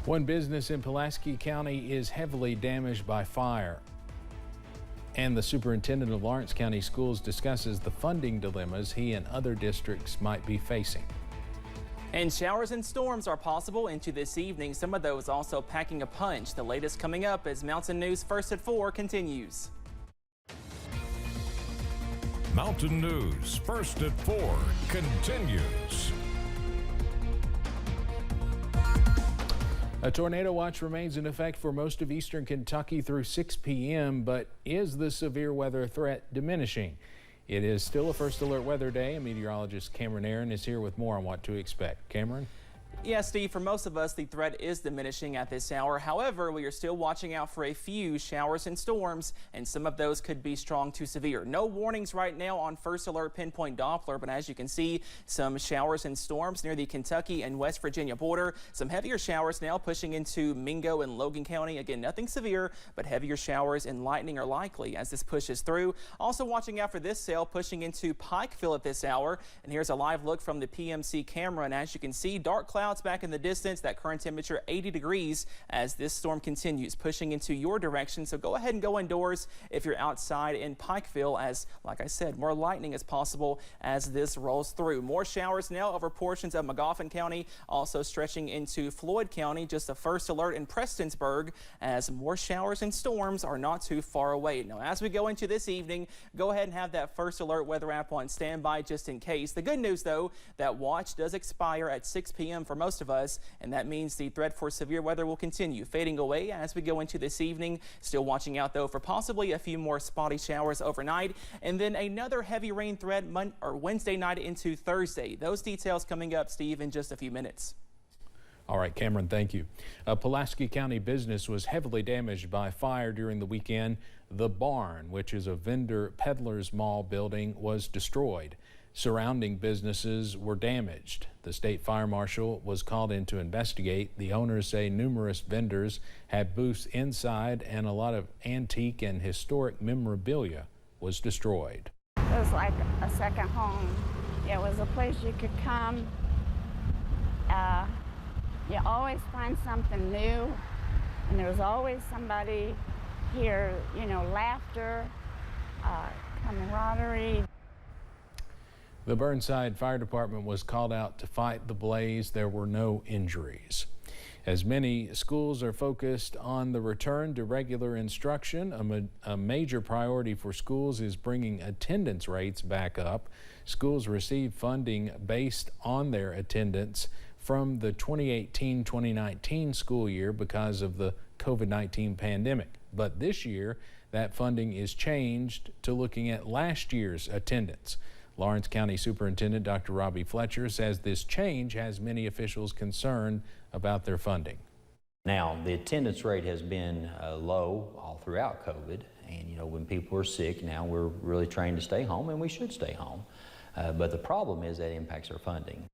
One business in Pulaski County is heavily damaged by fire. And the superintendent of Lawrence County Schools discusses the funding dilemmas he and other districts might be facing. And showers and storms are possible into this evening. Some of those also packing a punch. The latest coming up as Mountain News First at 4 continues. Mountain News First at 4 continues. A tornado watch remains in effect for most of eastern Kentucky through 6 p.m., but is the severe weather threat diminishing? It is still a first alert weather day, and meteorologist Cameron Aaron is here with more on what to expect. Cameron? Yeah, Steve, for most of us, the threat is diminishing at this hour. However, we are still watching out for a few showers and storms, and some of those could be strong to severe. No warnings right now on first alert pinpoint Doppler, but as you can see, some showers and storms near the Kentucky and West Virginia border. Some heavier showers now pushing into Mingo and Logan County. Again, nothing severe, but heavier showers and lightning are likely as this pushes through. Also watching out for this cell pushing into Pikeville at this hour. And here's a live look from the PMC camera, and as you can see, dark clouds back in the distance, that current temperature 80 degrees as this storm continues pushing into your direction. So go ahead and go indoors if you're outside in Pikeville, as like I said, more lightning is possible as this rolls through. More showers now over portions of Magoffin County, also stretching into Floyd County. Just a first alert in Prestonsburg as more showers and storms are not too far away. Now as we go into this evening, go ahead and have that first alert weather app on standby just in case. The good news though, that watch does expire at 6 p.m. for most of us, and that means the threat for severe weather will continue fading away as we go into this evening. Still watching out though for possibly a few more spotty showers overnight, and then another heavy rain threat Wednesday night into Thursday. Those details coming up, Steve, in just a few minutes. All right, Cameron, thank you. A Pulaski County business was heavily damaged by fire during the weekend. The Barn, which is a vendor peddler's mall building, was destroyed. Surrounding businesses were damaged. The state fire marshal was called in to investigate. The owners say numerous vendors had booths inside and a lot of antique and historic memorabilia was destroyed. It was like a second home. It was a place you could come. You always find something new, and there was always somebody here, you know, laughter, camaraderie. The Burnside Fire Department was called out to fight the blaze. There were no injuries. As many schools are focused on the return to regular instruction, a major priority for schools is bringing attendance rates back up. Schools receive funding based on their attendance from the 2018-2019 school year because of the COVID-19 pandemic. But this year, that funding is changed to looking at last year's attendance. Lawrence County Superintendent Dr. Robbie Fletcher says this change has many officials concerned about their funding. Now, the attendance rate has been low all throughout COVID, and you know, when people are sick, now we're really trained to stay home, and we should stay home. But the problem is that impacts our funding.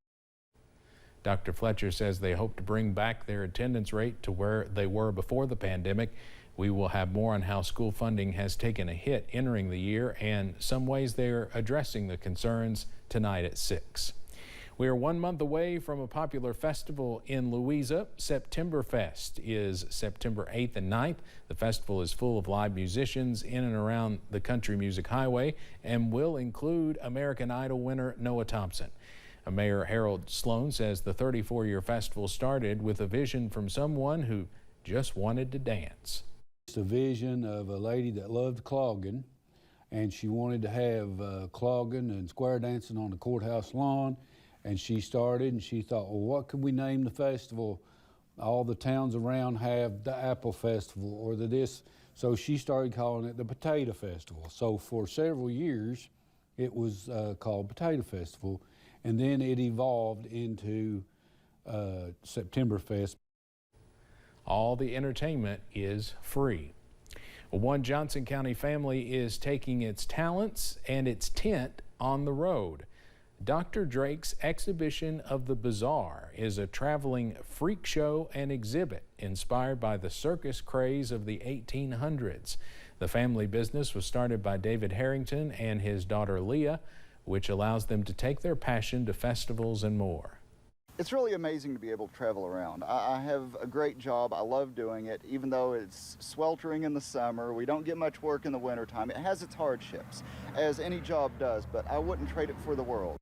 Dr. Fletcher says they hope to bring back their attendance rate to where they were before the pandemic. We will have more on how school funding has taken a hit entering the year and some ways they're addressing the concerns tonight at 6. We are 1 month away from a popular festival in Louisa. Septemberfest is September 8th and 9th. The festival is full of live musicians in and around the Country Music Highway and will include American Idol winner Noah Thompson. Mayor Harold Sloan says the 34-year festival started with a vision from someone who just wanted to dance. It's a vision of a lady that loved clogging, and she wanted to have clogging and square dancing on the courthouse lawn, and she started and she thought, well, what could we name the festival? All the towns around have the Apple Festival or the this, so she started calling it the Potato Festival. So for several years it was called Potato Festival, and then it evolved into Septemberfest. All the entertainment is free. One Johnson County family is taking its talents and its tent on the road. Dr. Drake's exhibition of the bizarre is a traveling freak show and exhibit inspired by the circus craze of the 1800s. The family business was started by David Harrington and his daughter Leah, which allows them to take their passion to festivals and more. It's really amazing to be able to travel around. I have a great job. I love doing it. Even though it's sweltering in the summer, we don't get much work in the wintertime. It has its hardships, as any job does, but I wouldn't trade it for the world.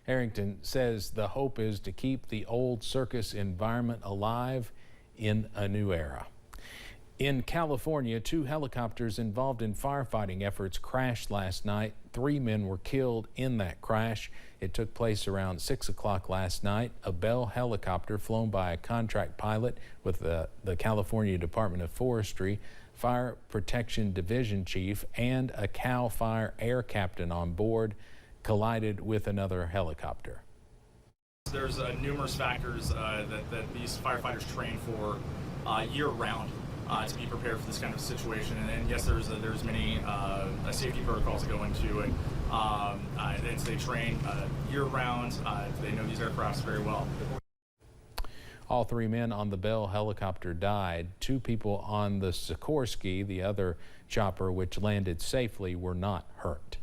Harrington says the hope is to keep the old circus environment alive in a new era. In California, 2 helicopters involved in firefighting efforts crashed last night. 3 men were killed in that crash. It took place around 6 o'clock last night. A Bell helicopter flown by a contract pilot with the California Department of Forestry, Fire Protection Division Chief, and a CAL FIRE air captain on board collided with another helicopter. There's numerous factors that these firefighters train for year-round to be prepared for this kind of situation. And yes, there's many safety protocols that go into it. And so they train year-round. They know these aircrafts very well. All 3 men on the Bell helicopter died. 2 people on the Sikorsky, the other chopper which landed safely, were not hurt.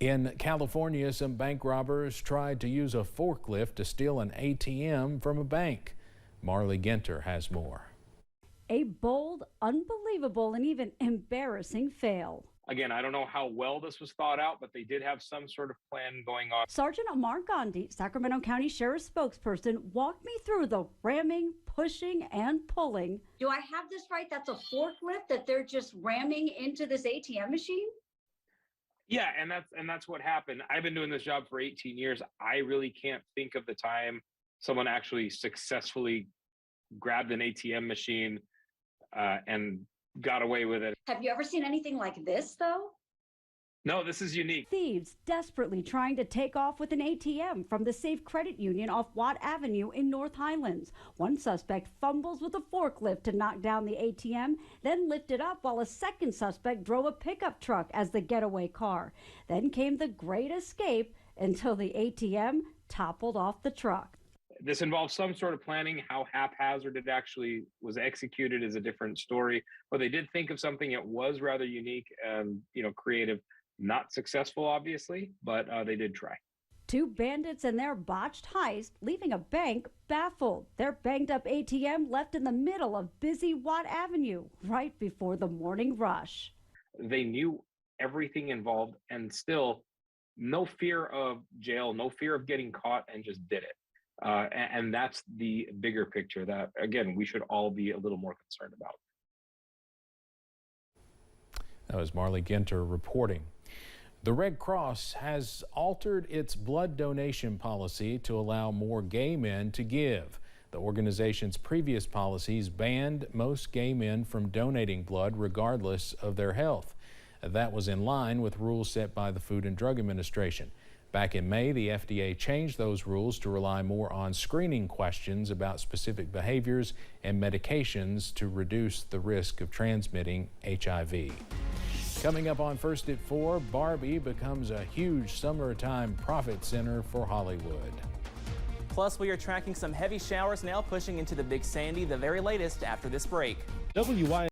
In California, some bank robbers tried to use a forklift to steal an ATM from a bank. Marley Ginter has more. A bold, unbelievable, and even embarrassing fail. Again, I don't know how well this was thought out, but they did have some sort of plan going on. Sergeant Amar Gandhi, Sacramento County Sheriff's spokesperson, walked me through the ramming, pushing, and pulling. Do I have this right? That's a forklift that they're just ramming into this ATM machine? Yeah, and that's what happened. I've been doing this job for 18 years. I really can't think of the time someone actually successfully grabbed an ATM machine and got away with it. Have you ever seen anything like this, though? No, this is unique. Thieves desperately trying to take off with an ATM from the Safe Credit Union off Watt Avenue in North Highlands. One suspect fumbles with a forklift to knock down the ATM, then lift it up while a second suspect drove a pickup truck as the getaway car. Then came the great escape until the ATM toppled off the truck. This involves some sort of planning. How haphazard it actually was executed is a different story. But they did think of something. It was rather unique and, creative. Not successful, obviously, but they did try. 2 bandits and their botched heist, leaving a bank baffled. Their banged-up ATM left in the middle of busy Watt Avenue, right before the morning rush. They knew everything involved, and still no fear of jail, no fear of getting caught, and just did it. And that's the bigger picture that, again, we should all be a little more concerned about. That was Marley Ginter reporting. The Red Cross has altered its blood donation policy to allow more gay men to give. The organization's previous policies banned most gay men from donating blood regardless of their health. That was in line with rules set by the Food and Drug Administration. Back in May, the FDA changed those rules to rely more on screening questions about specific behaviors and medications to reduce the risk of transmitting HIV. Coming up on First at 4, Barbie becomes a huge summertime profit center for Hollywood. Plus, we are tracking some heavy showers now pushing into the Big Sandy, the very latest after this break. WYMT